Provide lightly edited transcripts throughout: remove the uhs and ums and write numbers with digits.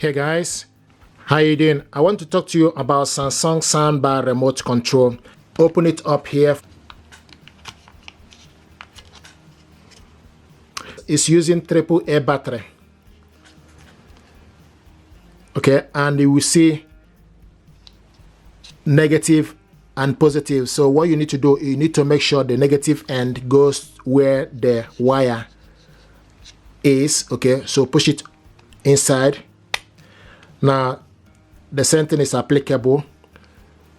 Okay guys, how you doing? I want to talk to you about Samsung Soundbar remote control. Open it up here. It's using AAA battery. Okay, and you will see negative and positive. So what you need to do, you need to make sure the negative end goes where the wire is. Okay, so push it inside. Now the same thing is applicable,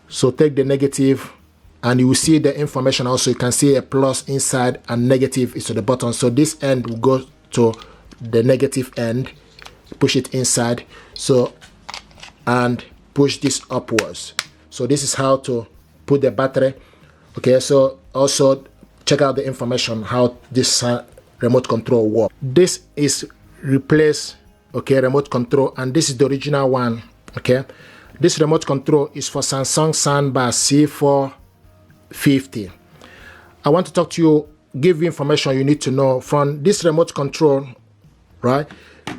so take the negative and you will see the information. Also you can see a plus inside and negative is to the bottom, so this end will go to the negative end. Push it inside, so, and push this upwards. So this is how to put the battery. Okay, so also check out the information how this remote control works. This is replace, okay, remote control, and this is the original one. Okay, this remote control is for Samsung Soundbar C450. I want to talk to you, give you information you need to know from this remote control, right?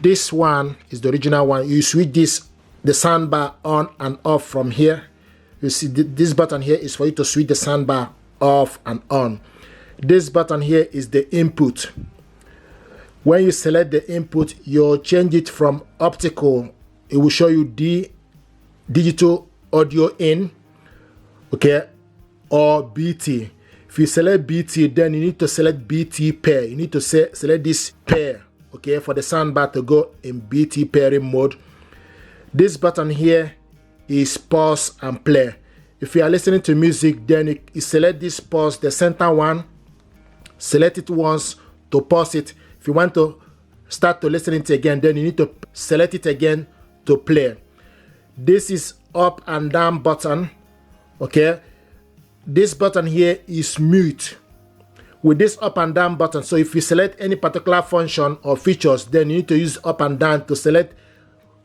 This one is the original one. You switch this, the soundbar on and off from here. You see this button here is for you to switch the soundbar off and on. This button here is the input. When you select the input, you'll change it from optical. It will show you the digital audio in, okay, or BT. If you select BT, then you need to select BT pair. You need to select this pair, okay, for the soundbar to go in BT pairing mode. This button here is pause and play. If you are listening to music, then you select this pause, the center one, select it once to pause it. If you want to start to listen to it again, then you need to select it again to play. This is up and down button, okay. This button here is mute with this up and down button. So if you select any particular function or features, then you need to use up and down to select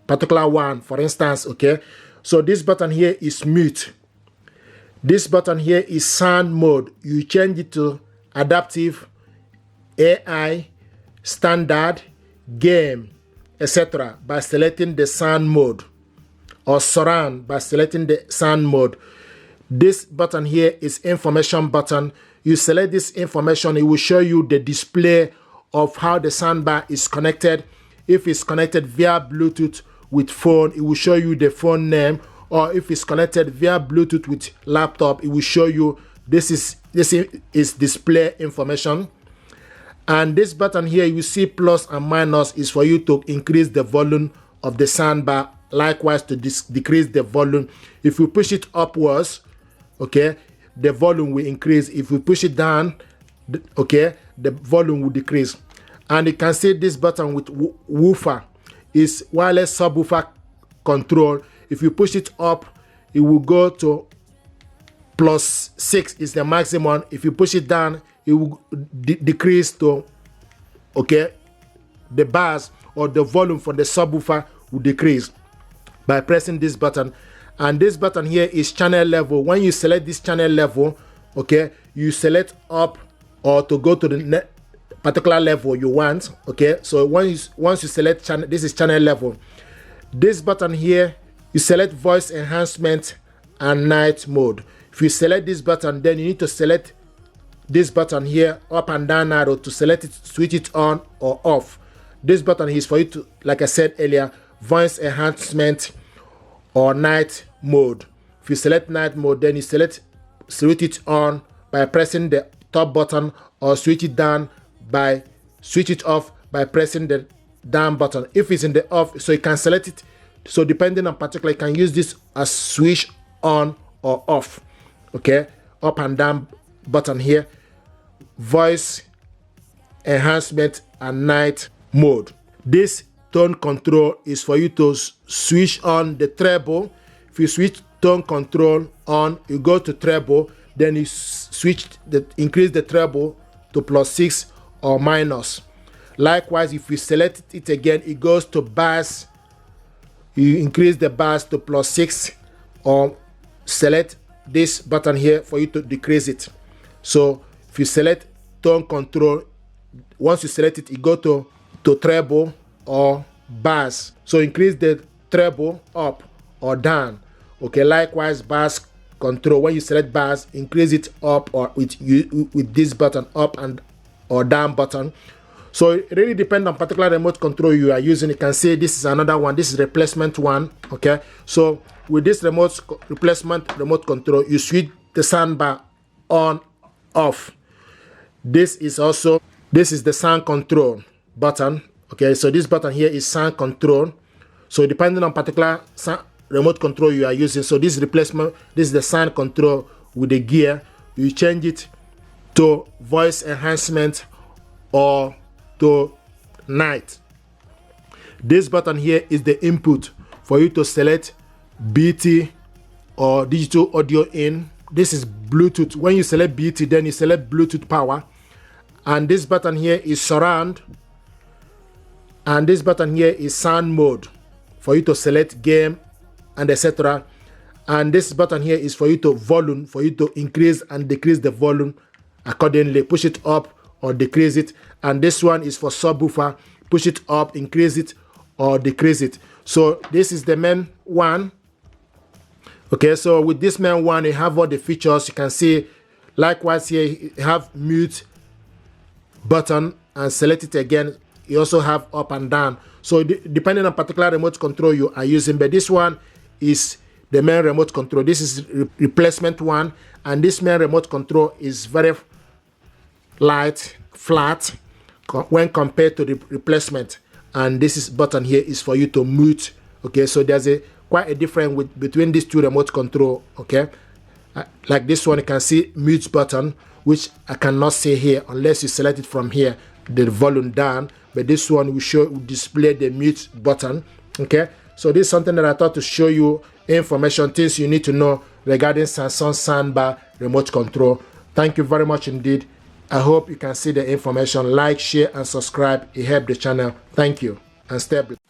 particular one, for instance, okay. So this button here is mute. This button here is sound mode. You change it to adaptive, AI, standard, game, etc. by selecting the sound mode, or surround by selecting the sound mode. This button here is information button. You select this information, it will show you the display of how the soundbar is connected. If it's connected via Bluetooth with phone, it will show you the phone name, or if it's connected via Bluetooth with laptop, it will show you this is display information. And this button here, you see plus and minus, is for you to increase the volume of the soundbar, likewise to decrease the volume. If you push it upwards, okay, the volume will increase. If you push it down, okay, the volume will decrease. And you can see this button with woofer is wireless subwoofer control. If you push it up, it will go to +6 is the maximum. If you push it down, it will decrease to, okay, the bass or the volume for the subwoofer will decrease by pressing this button. And this button here is channel level. When you select this channel level, okay, you select up or to go to the particular level you want, okay. So once you select channel, this is channel level. This button here, you select voice enhancement and night mode. If you select this button, then you need to select this button here, up and down arrow, to select it, switch it on or off. This button is for you to, like I said earlier, voice enhancement or night mode. If you select night mode, then you switch it on by pressing the top button, or switch it off by pressing the down button. If it's in the off, so you can select it. So depending on particular, you can use this as switch on or off, okay. Up and down button here, voice enhancement and night mode. This tone control is for you to switch on the treble. If you switch tone control on, you go to treble, then you increase the treble to +6 or minus. Likewise, if you select it again, it goes to bass. You increase the bass to +6, or select this button here for you to decrease it. So if you select tone control, once you select it, you go to treble or bass. So increase the treble up or down. Okay, likewise bass control, when you select bass, increase it up or with this button, up and or down button. So it really depends on particular remote control you are using. You can see this is another one, this is replacement one. Okay, so with this replacement remote control, you switch the soundbar on, off. This is the sound control button. Okay, so this button here is sound control. So depending on particular remote control you are using, so this replacement, this is the sound control with the gear. You change it to voice enhancement or to night. This button here is the input for you to select BT or digital audio in. This is Bluetooth. When you select BT, then you select Bluetooth power. And this button here is surround. And this button here is sound mode for you to select game and etc. And this button here is for you to volume, for you to increase and decrease the volume accordingly. Push it up or decrease it. And this one is for subwoofer. Push it up, increase it or decrease it. So this is the main one. Okay, so with this main one, you have all the features. You can see likewise here you have mute button and select it again. You also have up and down. So depending on particular remote control you are using, but this one is the main remote control. This is replacement one, and this main remote control is very light, flat when compared to the replacement. And this button here is for you to mute. Okay, so there's quite a difference between these two remote control. Okay, like this one, you can see mute button, which I cannot see here unless you select it from here, the volume down. But this one will display the mute button. Okay, so this is something that I thought to show you information, things you need to know regarding Samsung Soundbar remote control. Thank you very much indeed. I hope you can see the information. Like, share and subscribe. It helps the channel. Thank you and stay blessed.